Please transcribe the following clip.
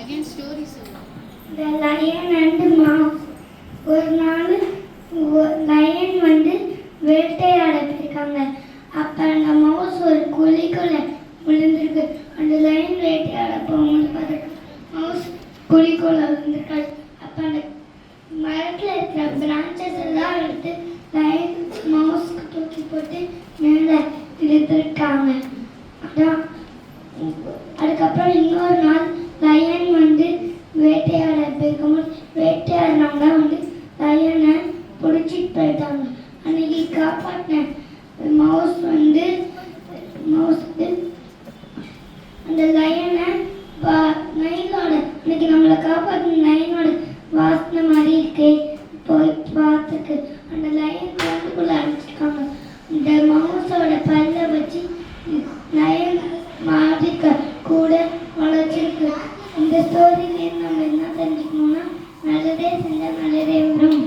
Again story சொல்லு. The lion and mouse. ஒரு நாள் லயன் வேட்டையாட போயிருக்காங்க. அப்ப அந்த மவுஸ் ஒரு குழிக்குள்ள விழுந்திருக்கு. அந்த லயன் வேட்டையாட போகும்போது பார்த்துட்டு மவுஸ் குழிக்குள்ள விழுந்திருக்காரு. அப்ப அந்த மரத்துல இருக்கிற பிரான்ச்சஸ் எல்லாம் எடுத்து லயன் மவுஸ்க்கு தூக்கி போட்டு மேலே இழுத்துருக்காங்க. அதான் அதுக்கப்புறம் இன்னொரு நாள் லயன் வேட்டையாட போயிருக்கும்போது வேட்டையாடினவங்க லயனை பிடிச்சிட்டு போயிட்டாங்க. அன்னைக்கு காப்பாற்றின மவுஸ் அந்த லயனை நைனோட அன்னைக்கு நம்மளை காப்பாற்றின நைனோட வாசனை மாதிரி இருக்கே போய் பார்த்துக்கு அந்த லயன் குழந்தைக்குள்ள அடிச்சிருக்காங்க. இந்த மவுஸோட பல்ல வச்சு லயன் மாதிரி கூட வளர்ச்சிருக்கு. இந்த ஸ்டோரியிலேருந்து நம்ம என்ன தெரிஞ்சுக்கணும்னா நல்லதே செஞ்சால் நல்லதே வரும்.